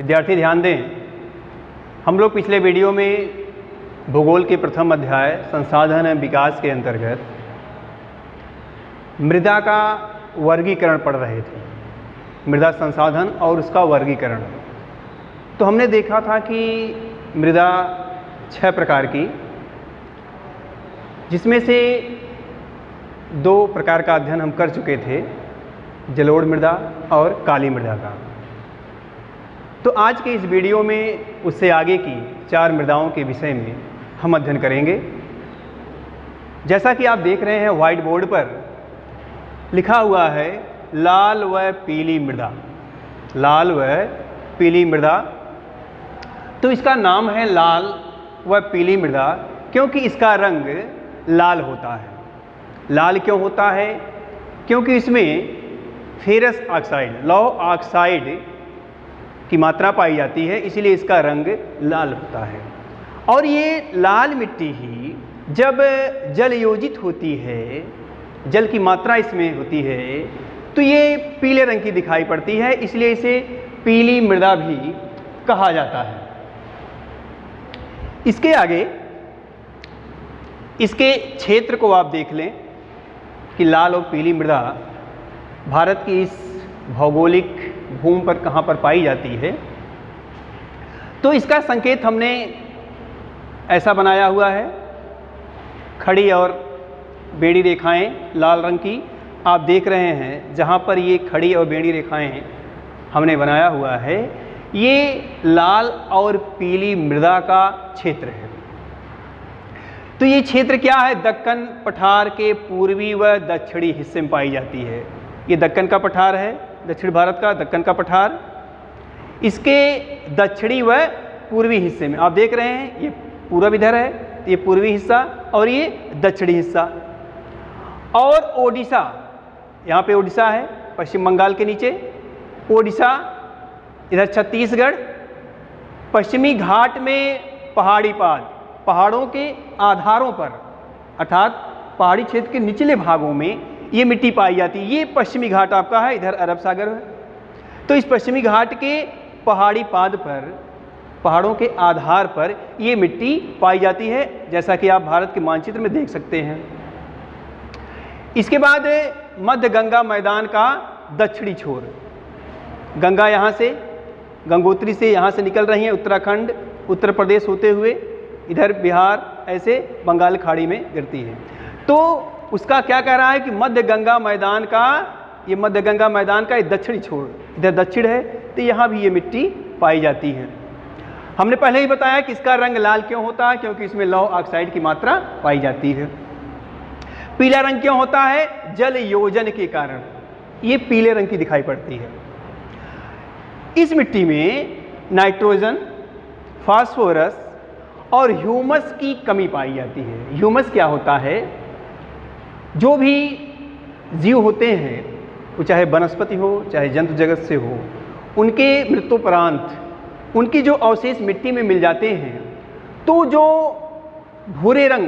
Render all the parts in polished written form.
विद्यार्थी ध्यान दें, हम लोग पिछले वीडियो में भूगोल के प्रथम अध्याय संसाधन एवं विकास के अंतर्गत मृदा का वर्गीकरण पढ़ रहे थे। मृदा संसाधन और उसका वर्गीकरण। तो हमने देखा था कि मृदा 6 प्रकार की, जिसमें से 2 प्रकार का अध्ययन हम कर चुके थे, जलोढ़ मृदा और काली मृदा का। तो आज के इस वीडियो में उससे आगे की 4 मृदाओं के विषय में हम अध्ययन करेंगे। जैसा कि आप देख रहे हैं व्हाइट बोर्ड पर लिखा हुआ है लाल व पीली मृदा। लाल व पीली मृदा। तो इसका नाम है लाल व पीली मृदा क्योंकि इसका रंग लाल होता है। लाल क्यों होता है? क्योंकि इसमें फेरस ऑक्साइड, लौह ऑक्साइड की मात्रा पाई जाती है, इसलिए इसका रंग लाल होता है। और ये लाल मिट्टी ही जब जल योजित होती है, जल की मात्रा इसमें होती है, तो ये पीले रंग की दिखाई पड़ती है, इसलिए इसे पीली मृदा भी कहा जाता है। इसके आगे इसके क्षेत्र को आप देख लें कि लाल और पीली मृदा भारत की इस भौगोलिक भूमि पर कहाँ पर पाई जाती है। तो इसका संकेत हमने ऐसा बनाया हुआ है, खड़ी और बेड़ी रेखाएं लाल रंग की आप देख रहे हैं। जहाँ पर ये खड़ी और बेड़ी रेखाएं हमने बनाया हुआ है, ये लाल और पीली मृदा का क्षेत्र है। तो ये क्षेत्र क्या है? दक्कन पठार के पूर्वी व दक्षिणी हिस्से में पाई जाती है। ये दक्कन का पठार है, दक्षिण भारत का दक्कन का पठार। इसके दक्षिणी व पूर्वी हिस्से में आप देख रहे हैं, ये पूर्व इधर है, तो ये पूर्वी हिस्सा और ये दक्षिणी हिस्सा। और ओडिशा, यहाँ पे ओडिशा है पश्चिम बंगाल के नीचे, ओडिशा, इधर छत्तीसगढ़, पश्चिमी घाट में पहाड़ी पाद, पहाड़ों के आधारों पर अर्थात पहाड़ी क्षेत्र के निचले भागों में ये मिट्टी पाई जाती है। ये पश्चिमी घाट आपका है, इधर अरब सागर है। तो इस पश्चिमी घाट के पहाड़ी पाद पर, पहाड़ों के आधार पर ये मिट्टी पाई जाती है, जैसा कि आप भारत के मानचित्र में देख सकते हैं। इसके बाद मध्य गंगा मैदान का दक्षिणी छोर, गंगा यहाँ से, गंगोत्री से यहाँ से निकल रही है, उत्तराखंड, उत्तर प्रदेश होते हुए इधर बिहार, ऐसे बंगाल खाड़ी में गिरती है। तो उसका क्या कह रहा है कि मध्य गंगा मैदान का, ये मध्य गंगा मैदान का ये दक्षिणी छोर, इधर दक्षिण है, तो यहाँ भी ये मिट्टी पाई जाती है। हमने पहले ही बताया कि इसका रंग लाल क्यों होता है, क्योंकि इसमें लौह ऑक्साइड की मात्रा पाई जाती है। पीला रंग क्यों होता है? जल योजन के कारण ये पीले रंग की दिखाई पड़ती है। इस मिट्टी में नाइट्रोजन, फास्फोरस और ह्यूमस की कमी पाई जाती है। ह्यूमस क्या होता है? जो भी जीव होते हैं, वो चाहे वनस्पति हो चाहे जंतु जगत से हो, उनके मृत्युपरांत उनकी जो अवशेष मिट्टी में मिल जाते हैं, तो जो भूरे रंग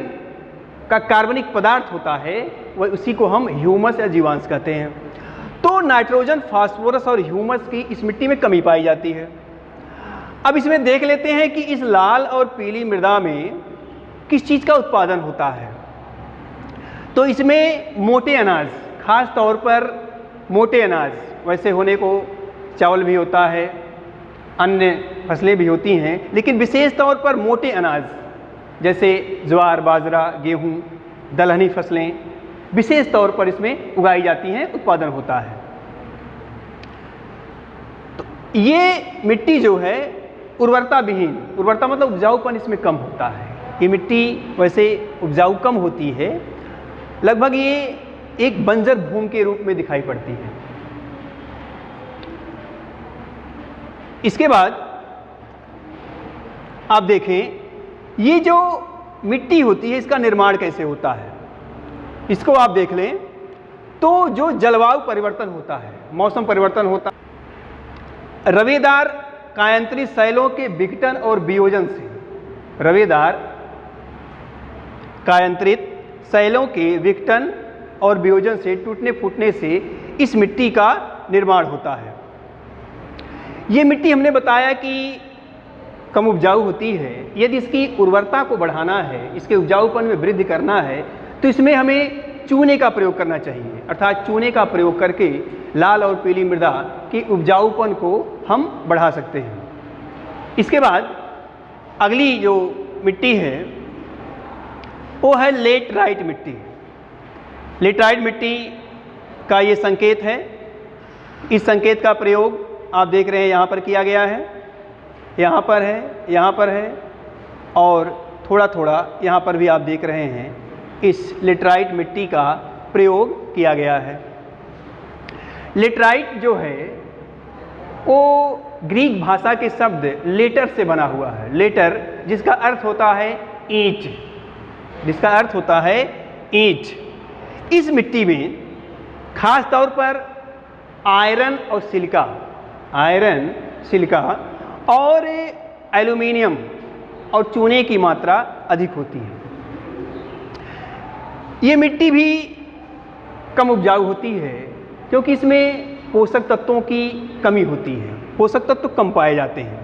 का कार्बनिक पदार्थ होता है, वह उसी को हम ह्यूमस या जीवांश कहते हैं। तो नाइट्रोजन, फास्फोरस और ह्यूमस की इस मिट्टी में कमी पाई जाती है। अब इसमें देख लेते हैं कि इस लाल और पीली मृदा में किस चीज़ का उत्पादन होता है। तो इसमें मोटे अनाज, खास तौर पर मोटे अनाज, वैसे होने को चावल भी होता है, अन्य फसलें भी होती हैं, लेकिन विशेष तौर पर मोटे अनाज जैसे ज्वार, बाजरा, गेहूं, दलहनी फसलें विशेष तौर पर इसमें उगाई जाती हैं, उत्पादन होता है। तो ये मिट्टी जो है उर्वरता विहीन, उर्वरता मतलब उपजाऊपन इसमें कम होता है। ये मिट्टी वैसे उपजाऊ कम होती है, लगभग ये एक बंजर भूमि के रूप में दिखाई पड़ती है। इसके बाद आप देखें, ये जो मिट्टी होती है इसका निर्माण कैसे होता है, इसको आप देख लें तो जो जलवायु परिवर्तन होता है, मौसम परिवर्तन होता है, रवेदार कायांतरित शैलों के विघटन और वियोजन से, रवेदार कायांतरित शैलों के विघटन और वियोजन से, टूटने फूटने से इस मिट्टी का निर्माण होता है। ये मिट्टी हमने बताया कि कम उपजाऊ होती है। यदि इसकी उर्वरता को बढ़ाना है, इसके उपजाऊपन में वृद्धि करना है, तो इसमें हमें चूने का प्रयोग करना चाहिए। अर्थात चूने का प्रयोग करके लाल और पीली मृदा के उपजाऊपन को हम बढ़ा सकते हैं। इसके बाद अगली जो मिट्टी है वो है लेटराइट मिट्टी। लेटराइट मिट्टी का ये संकेत है। इस संकेत का प्रयोग आप देख रहे हैं यहाँ पर किया गया है, यहाँ पर है, यहाँ पर है और थोड़ा थोड़ा यहाँ पर भी आप देख रहे हैं इस लेटराइट मिट्टी का प्रयोग किया गया है। लेटराइट जो है वो ग्रीक भाषा के शब्द लेटर से बना हुआ है। लेटर जिसका अर्थ होता है ईंट, जिसका अर्थ होता है ईंट। इस मिट्टी में खास तौर पर आयरन और सिलिका, आयरन, सिलिका और एल्यूमिनियम और चूने की मात्रा अधिक होती है। ये मिट्टी भी कम उपजाऊ होती है क्योंकि इसमें पोषक तत्वों की कमी होती है, पोषक तत्व कम पाए जाते हैं।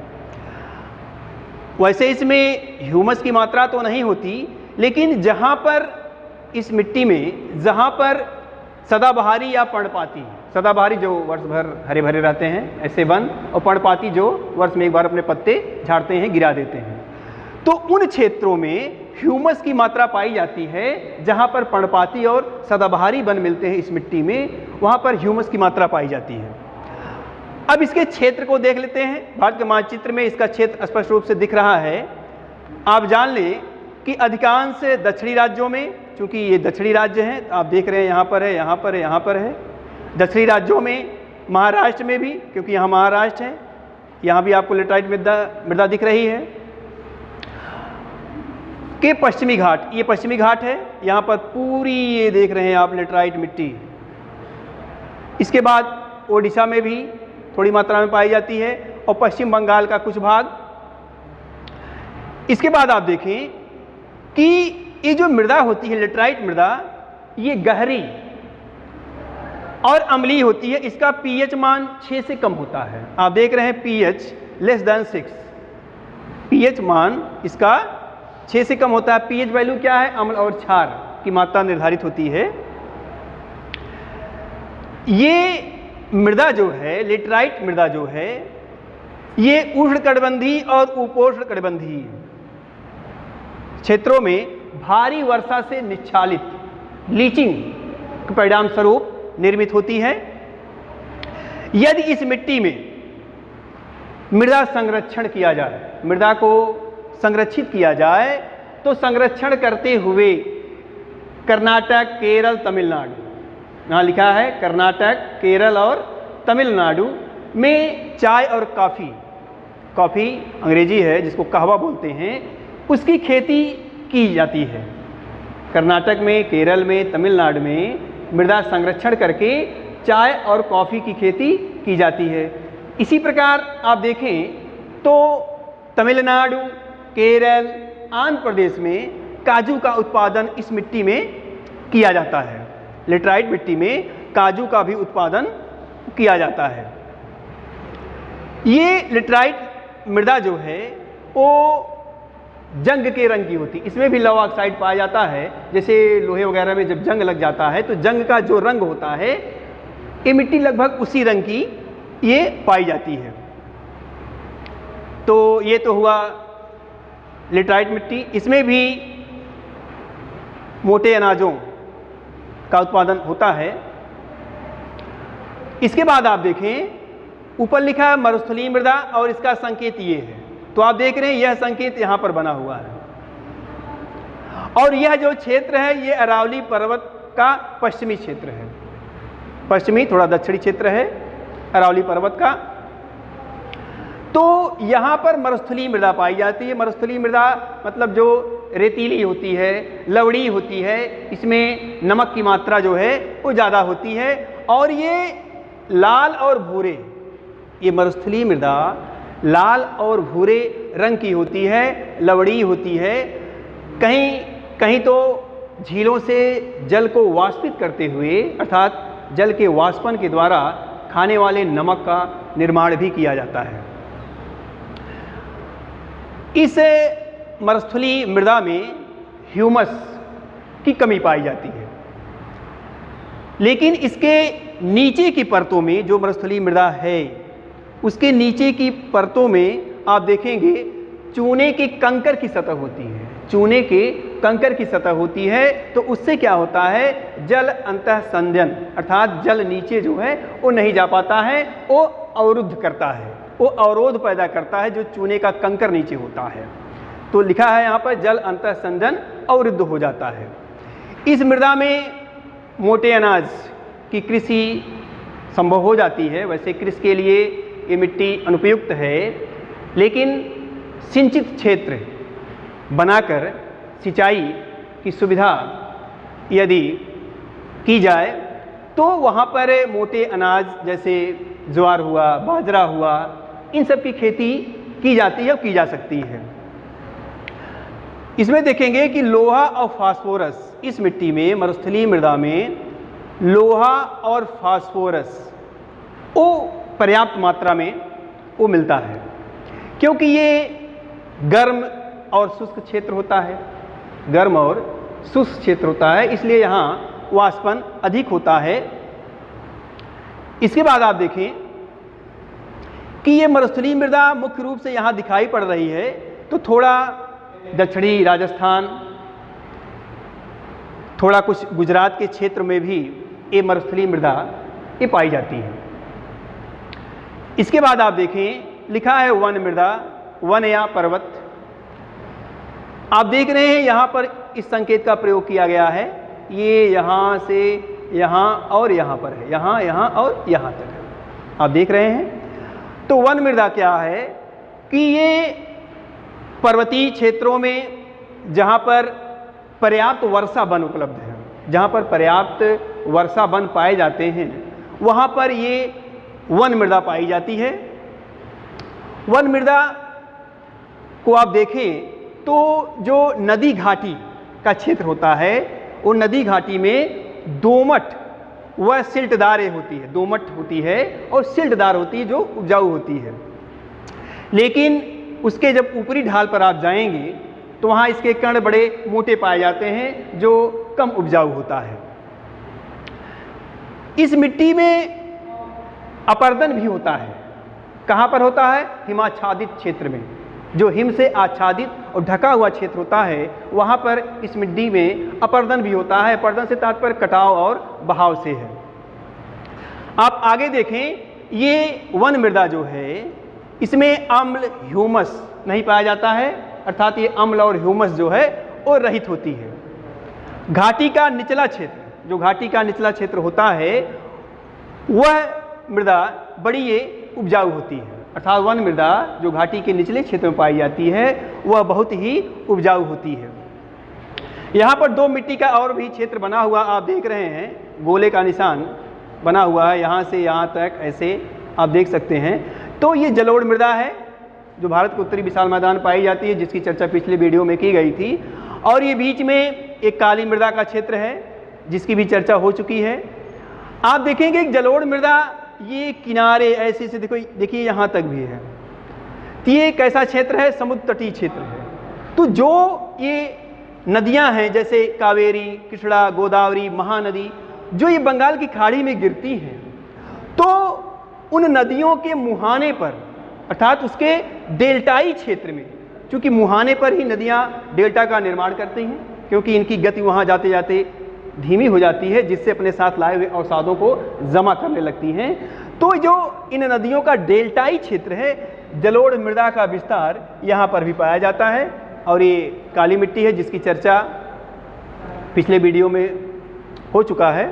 वैसे इसमें ह्यूमस की मात्रा तो नहीं होती, लेकिन जहाँ पर इस मिट्टी में जहाँ पर सदाबहारी या पर्णपाती, सदाबहारी जो वर्ष भर हरे भरे रहते हैं ऐसे वन, और पर्णपाती जो वर्ष में एक बार अपने पत्ते झाड़ते हैं, गिरा देते हैं, तो उन क्षेत्रों में ह्यूमस की मात्रा पाई जाती है। जहाँ पर पर्णपाती और सदाबहारी वन मिलते हैं इस मिट्टी में, वहाँ पर ह्यूमस की मात्रा पाई जाती है। अब इसके क्षेत्र को देख लेते हैं। भारत के मानचित्र में इसका क्षेत्र स्पष्ट रूप से दिख रहा है। आप जान लें कि अधिकांश दक्षिणी राज्यों में, चूंकि ये दक्षिणी राज्य हैं, आप देख रहे हैं यहाँ पर है, यहाँ पर है, यहाँ पर है। दक्षिणी राज्यों में, महाराष्ट्र में भी, क्योंकि यहाँ महाराष्ट्र है, यहाँ भी आपको लेटराइट मृदा दिख रही है। के पश्चिमी घाट, ये पश्चिमी घाट है, यहाँ पर पूरी ये देख रहे हैं आप लेटराइट मिट्टी। इसके बाद ओडिशा में भी थोड़ी मात्रा में पाई जाती है और पश्चिम बंगाल का कुछ भाग। इसके बाद आप देखें कि ये जो मृदा होती है लेटराइट मृदा, ये गहरी और अम्लीय होती है। इसका पीएच मान 6 से कम होता है। आप देख रहे हैं पीएच लेस देन 6, पीएच मान इसका 6 से कम होता है। पीएच वैल्यू क्या है? अम्ल और क्षार की मात्रा निर्धारित होती है। ये मृदा जो है, लेटराइट मृदा जो है, ये उष्णकटिबंधीय और उपोष्णकटिबंधीय क्षेत्रों में भारी वर्षा से निच्छालित लीचिंग के परिणाम स्वरूप निर्मित होती है। यदि इस मिट्टी में मृदा संरक्षण किया जाए, मृदा को संरक्षित किया जाए, तो संरक्षण करते हुए कर्नाटक, केरल, तमिलनाडु, यहाँ लिखा है कर्नाटक, केरल और तमिलनाडु में चाय और कॉफ़ी, कॉफ़ी अंग्रेजी है जिसको कहवा बोलते हैं, उसकी खेती की जाती है। कर्नाटक में, केरल में, तमिलनाडु में मृदा संरक्षण करके चाय और कॉफ़ी की खेती की जाती है। इसी प्रकार आप देखें तो तमिलनाडु, केरल, आंध्र प्रदेश में काजू का उत्पादन इस मिट्टी में किया जाता है। लेटराइट मिट्टी में काजू का भी उत्पादन किया जाता है। ये लेटराइट मृदा जो है वो जंग के रंग की होती है। इसमें भी लौह ऑक्साइड पाया जाता है। जैसे लोहे वगैरह में जब जंग लग जाता है तो जंग का जो रंग होता है, ये मिट्टी लगभग उसी रंग की ये पाई जाती है। तो ये तो हुआ लेटराइट मिट्टी। इसमें भी मोटे अनाजों का उत्पादन होता है। इसके बाद आप देखें ऊपर लिखा है मरुस्थलीय मृदा और इसका संकेत ये है। तो आप देख रहे हैं यह संकेत यहां पर बना हुआ है। और यह जो क्षेत्र है ये अरावली पर्वत का पश्चिमी क्षेत्र है। पश्चिमी थोड़ा दक्षिणी क्षेत्र है अरावली पर्वत का। तो यहाँ पर मरुस्थलीय मृदा पाई जाती है। मरुस्थलीय मृदा मतलब जो रेतीली होती है, लवड़ी होती है, इसमें नमक की मात्रा जो है वो ज़्यादा होती है। और ये लाल और भूरे, ये मरुस्थलीय मृदा लाल और भूरे रंग की होती है, लवड़ी होती है। कहीं कहीं तो झीलों से जल को वाष्पित करते हुए, अर्थात जल के वाष्पन के द्वारा खाने वाले नमक का निर्माण भी किया जाता है। इस मरुस्थलीय मृदा में ह्यूमस की कमी पाई जाती है, लेकिन इसके नीचे की परतों में, जो मरुस्थलीय मृदा है उसके नीचे की परतों में आप देखेंगे चूने के कंकर की सतह होती है। चूने के कंकर की सतह होती है, तो उससे क्या होता है, जल अंतःसंजन अर्थात जल नीचे जो है वो नहीं जा पाता है, वो अवरुद्ध करता है, वो अवरोध पैदा करता है जो चूने का कंकर नीचे होता है। तो लिखा है यहाँ पर जल अंतःसंजन अवरुद्ध हो जाता है। इस मृदा में मोटे अनाज की कृषि संभव हो जाती है। वैसे कृषि के लिए ये मिट्टी अनुपयुक्त है, लेकिन सिंचित क्षेत्र बनाकर सिंचाई की सुविधा यदि की जाए तो वहाँ पर मोटे अनाज जैसे ज्वार हुआ, बाजरा हुआ, इन सब की खेती की जाती है और की जा सकती है। इसमें देखेंगे कि लोहा और फास्फोरस इस मिट्टी में, मरुस्थलीय मृदा में लोहा और फास्फोरस वो पर्याप्त मात्रा में वो मिलता है, क्योंकि ये गर्म और शुष्क क्षेत्र होता है, गर्म और शुष्क क्षेत्र होता है, इसलिए यहाँ वाष्पन अधिक होता है। इसके बाद आप देखें कि ये मरुस्थलीय मृदा मुख्य रूप से यहाँ दिखाई पड़ रही है, तो थोड़ा दक्षिणी राजस्थान, थोड़ा कुछ गुजरात के क्षेत्र में भी ये मरुस्थलीय मृदा ये पाई जाती है। इसके बाद आप देखें लिखा है वन मृदा, वन या पर्वत। आप देख रहे हैं यहाँ पर इस संकेत का प्रयोग किया गया है, ये यहाँ से यहाँ और यहाँ पर है, यहाँ, यहाँ और यहाँ तक है, आप देख रहे हैं। तो वन मृदा क्या है कि ये पर्वतीय क्षेत्रों में जहाँ पर पर्याप्त वर्षा वन उपलब्ध है, जहाँ पर पर्याप्त वर्षा वन पाए जाते हैं, वहाँ पर ये वन मृदा पाई जाती है। वन मृदा को आप देखें तो जो नदी घाटी का क्षेत्र होता है, वो नदी घाटी में दोमट व सिल्टदार होती है, दोमट होती है और सिल्टदार होती है, जो उपजाऊ होती है। लेकिन उसके जब ऊपरी ढाल पर आप जाएंगे तो वहाँ इसके कण बड़े मोटे पाए जाते हैं, जो कम उपजाऊ होता है। इस मिट्टी में अपर्दन भी होता है। कहाँ पर होता है? हिमाच्छादित क्षेत्र में, जो हिम से आच्छादित और ढका हुआ क्षेत्र होता है, वहाँ पर इस मिट्टी में अपर्दन भी होता है। अपर्दन से तात्पर्य कटाव और बहाव से है। आप आगे देखें, ये वन मृदा जो है इसमें अम्ल ह्यूमस नहीं पाया जाता है, अर्थात ये अम्ल और ह्यूमस जो है वो रहित होती है। घाटी का निचला क्षेत्र, जो घाटी का निचला क्षेत्र होता है, वह मृदा बड़ी ये उपजाऊ होती है, अर्थात वन मृदा जो घाटी के निचले क्षेत्र में पाई जाती है वह बहुत ही उपजाऊ होती है। यहाँ पर दो मिट्टी का और भी क्षेत्र बना हुआ आप देख रहे हैं, गोले का निशान बना हुआ है, यहाँ से यहाँ तक ऐसे आप देख सकते हैं। तो ये जलोढ़ मृदा है जो भारत के उत्तरी विशाल मैदान पाई जाती है, जिसकी चर्चा पिछले वीडियो में की गई थी। और ये बीच में एक काली मृदा का क्षेत्र है जिसकी भी चर्चा हो चुकी है। आप देखेंगे जलोढ़ मृदा ये किनारे ऐसे से देखिए यहाँ तक भी है, तो ये कैसा क्षेत्र है? समुद्र तटीय क्षेत्र है। तो जो ये नदियाँ हैं जैसे कावेरी, कृष्णा, गोदावरी, महानदी, जो ये बंगाल की खाड़ी में गिरती हैं, तो उन नदियों के मुहाने पर, अर्थात उसके डेल्टाई क्षेत्र में, चूँकि मुहाने पर ही नदियाँ डेल्टा का निर्माण करती हैं, क्योंकि इनकी गति वहाँ जाते जाते धीमी हो जाती है, जिससे अपने साथ लाए हुए अवसादों को जमा करने लगती हैं। तो जो इन नदियों का डेल्टाई क्षेत्र है, जलोढ़ मृदा का विस्तार यहाँ पर भी पाया जाता है। और ये काली मिट्टी है जिसकी चर्चा पिछले वीडियो में हो चुका है।